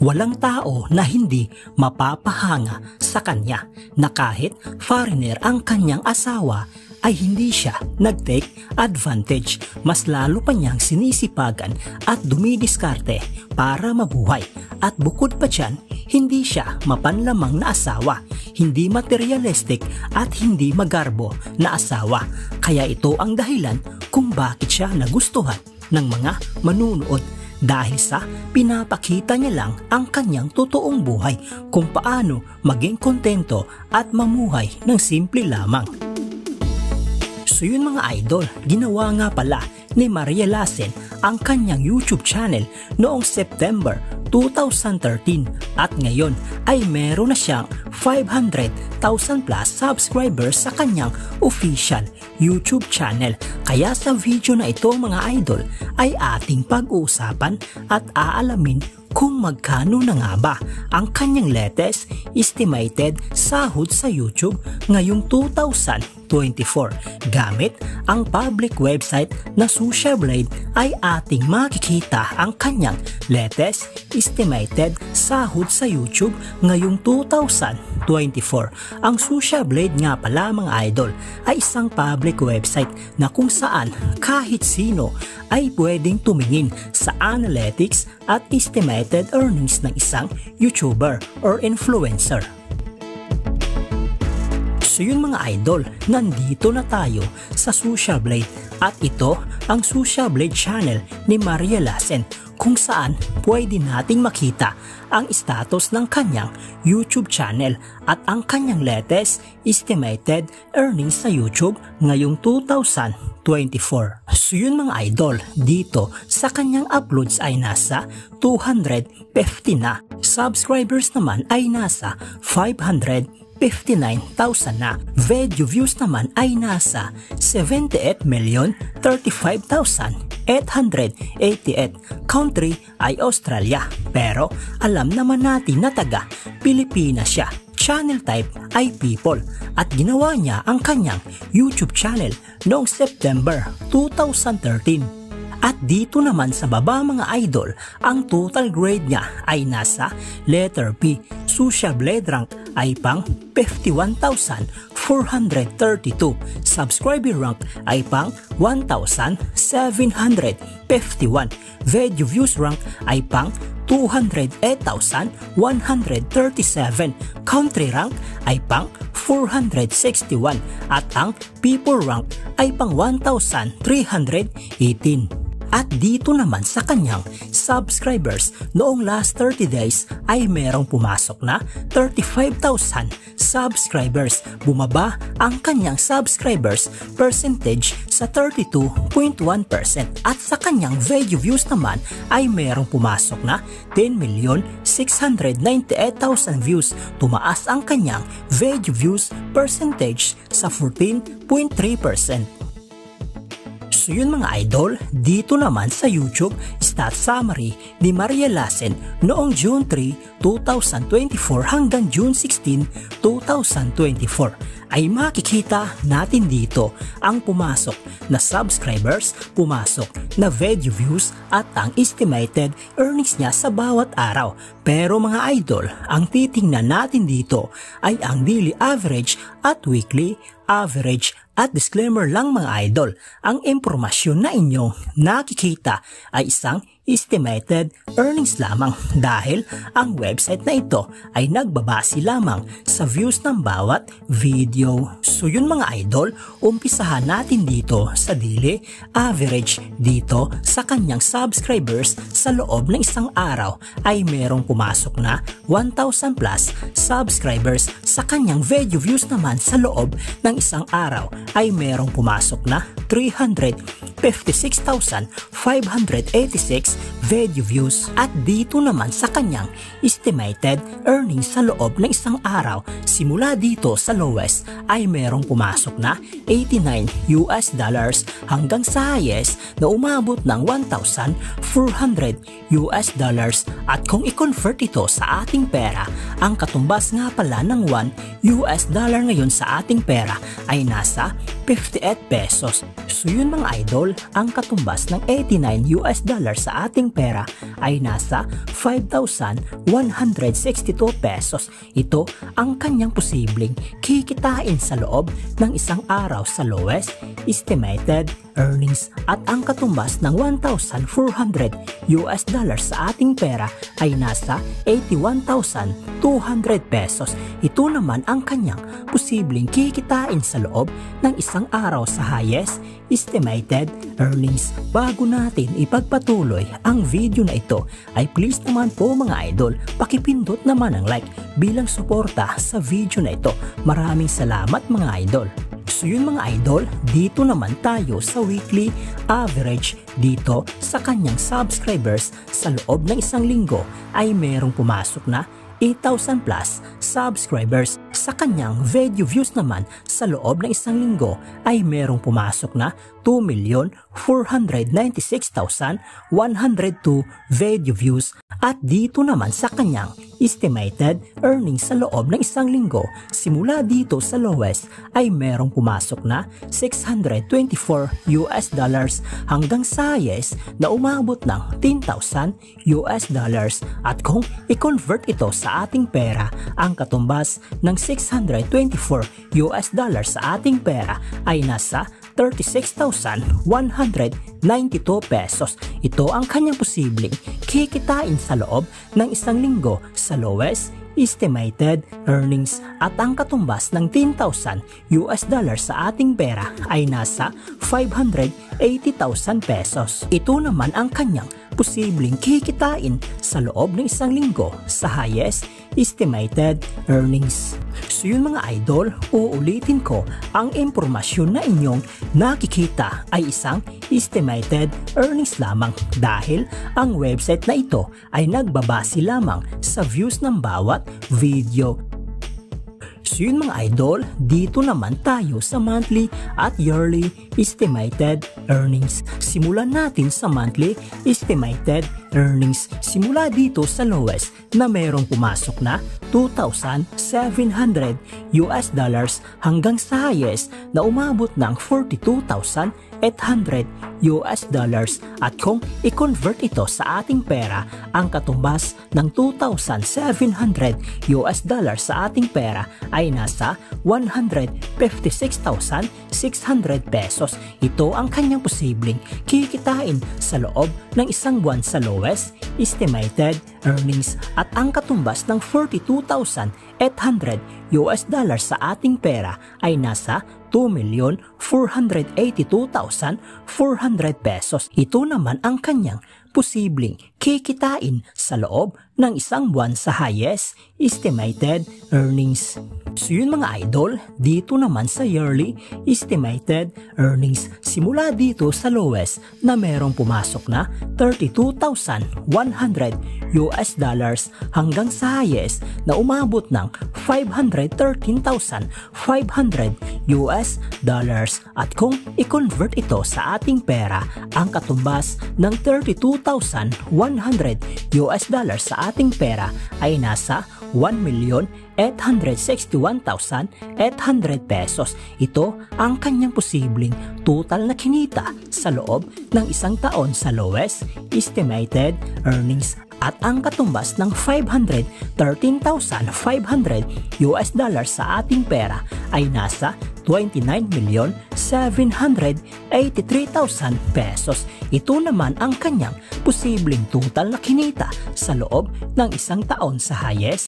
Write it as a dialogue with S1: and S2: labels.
S1: Walang tao na hindi mapapahanga sa kanya na kahit foreigner ang kanyang asawa ay hindi siya nag-take advantage. Mas lalo pa niyang sinisipagan at dumidiskarte para mabuhay. At bukod pa dyan, hindi siya mapanlamang na asawa, hindi materialistic at hindi magarbo na asawa. Kaya ito ang dahilan kung bakit siya nagustuhan ng mga manunood. Dahil sa pinapakita niya lang ang kanyang totoong buhay kung paano maging kontento at mamuhay ng simple lamang. So yun mga idol, ginawa nga pala ni Maria Lassen ang kanyang YouTube channel noong September 2013 at ngayon ay meron na siyang 500,000 plus subscribers sa kanyang official YouTube channel. Kaya sa video na ito mga idol ay ating pag-uusapan at aalamin kung magkano na nga ba ang kanyang latest estimated sahod sa YouTube ngayong 2024. Gamit ang public website na Socialblade ay ating makikita ang kanyang latest estimated sahod sa YouTube ngayong 2024. Ang Socialblade nga pala mga idol ay isang public website na kung saan kahit sino ay pwedeng tumingin sa analytics at estimated earnings ng isang YouTuber or influencer. So yun mga idol, nandito na tayo sa Socialblade at ito ang Socialblade channel ni Maria Lassen kung saan pwede nating makita ang status ng kanyang YouTube channel at ang kanyang latest estimated earnings sa YouTube ngayong 2024. So yun mga idol, dito sa kanyang uploads ay nasa 250 na. Subscribers naman ay nasa 559,000 na. Video views naman ay nasa 78,035,888. Country ay Australia. Pero alam naman natin na taga Pilipinas siya. Channel type ay people at ginawa niya ang kanyang YouTube channel noong September 2013. At dito naman sa baba mga idol, ang total grade niya ay nasa letter B. Socialblade rank ay pang 51,432. Subscriber rank ay pang 1,751. Video views rank ay pang 208,137. Country rank ay pang 461 at ang people rank ay pang 1,318. At dito naman sa kanyang subscribers noong last 30 days ay merong pumasok na 35,000 subscribers. Bumaba ang kanyang subscribers percentage sa 32.1% at sa kanyang video views naman ay merong pumasok na 10,698,000 views. Tumaas ang kanyang video views percentage sa 14.3%. So yun mga idol, dito naman sa YouTube stat summary ni Maria Lassen noong June 3, 2024 hanggang June 16, 2024 ay makikita natin dito ang pumasok na subscribers, pumasok na video views at ang estimated earnings niya sa bawat araw. Pero mga idol, ang titingnan natin dito ay ang daily average at weekly average. At disclaimer lang mga idol, ang impormasyon na inyong nakikita ay isang estimated earnings lamang dahil ang website na ito ay nagbabase lamang sa views ng bawat video. So yun mga idol, umpisahan natin dito sa daily average. Dito sa kanyang subscribers sa loob ng isang araw ay merong pumasok na 1,000 plus subscribers. Sa kanyang video views naman sa loob ng isang araw ay merong pumasok na 356,586 video views. At dito naman sa kanyang estimated earnings sa loob ng isang araw, simula dito sa lowest ay merong pumasok na $89 hanggang sa highest na umabot ng $1,400. At kung i-convert ito sa ating pera, ang katumbas nga pala ng $1 ngayon sa ating pera ay nasa pesos. So yun mga idol, ang katumbas ng $89 sa ating pera ay nasa 5,162 pesos. Ito ang kanyang posibleng kikitain sa loob ng isang araw sa lowest estimated earnings, at ang katumbas ng $1,400 sa ating pera ay nasa 81,200 pesos. Ito naman ang kanyang posibleng kikitain sa loob ng isang araw sa highest estimated earnings. Bago natin ipagpatuloy ang video na ito ay please naman po mga idol, pakipindot naman ang like bilang suporta sa video na ito. Maraming salamat mga idol. So yun mga idol, dito naman tayo sa weekly average. Dito sa kanyang subscribers sa loob ng isang linggo ay merong pumasok na 8,000 plus subscribers. Sa kanyang video views naman sa loob ng isang linggo ay merong pumasok na 2,496,102 video views. At dito naman sa kanyang estimated earnings sa loob ng isang linggo, simula dito sa lowest ay merong pumasok na $624 hanggang sa highest na umabot ng $10,000. At kung i-convert ito sa ating pera, ang katumbas ng $624 sa ating pera ay nasa 36,192 pesos. Ito ang kanyang posibleng kikitain sa loob ng isang linggo sa lowest estimated earnings, at ang katumbas ng $10,000 sa ating pera ay nasa 580,000 pesos. Ito naman ang kanyang posibleng kikitain sa loob ng isang linggo sa highest estimated earnings. So yun mga idol, uulitin ko, ang impormasyon na inyong nakikita ay isang estimated earnings lamang dahil ang website na ito ay nagbabase lamang sa views ng bawat video. So yun mga idol, dito naman tayo sa monthly at yearly estimated earnings. Simulan natin sa monthly estimated earnings. Simula dito sa lowest na merong pumasok na $2,700 hanggang sa highest na umabot ng $42,800. At kung i-convert ito sa ating pera, ang katumbas ng $2,700 sa ating pera ay nasa 156,600 pesos. Ito ang kanyang posibleng kikitain sa loob ng isang buwan sa lowest estimated earnings, at ang katumbas ng $42,800 sa ating pera ay nasa 2,482,400 pesos. Ito naman ang kanyang posibleng kikitain sa loob ng isang buwan sa highest estimated earnings. So yun mga idol, dito naman sa yearly estimated earnings, simula dito sa lowest na merong pumasok na $32,100 hanggang sa highest na umabot ng $513,500. At kung i-convert ito sa ating pera, ang katumbas ng $32,100 sa ating pera ay nasa 1,861,800 pesos. Ito ang kanyang posibleng total na kinita sa loob ng isang taon sa lowest estimated earnings, at ang katumbas ng $513,500 sa ating pera ay nasa 29,783,000 pesos. Ito naman ang kanyang posibleng total na kinita sa loob ng isang taon sa highest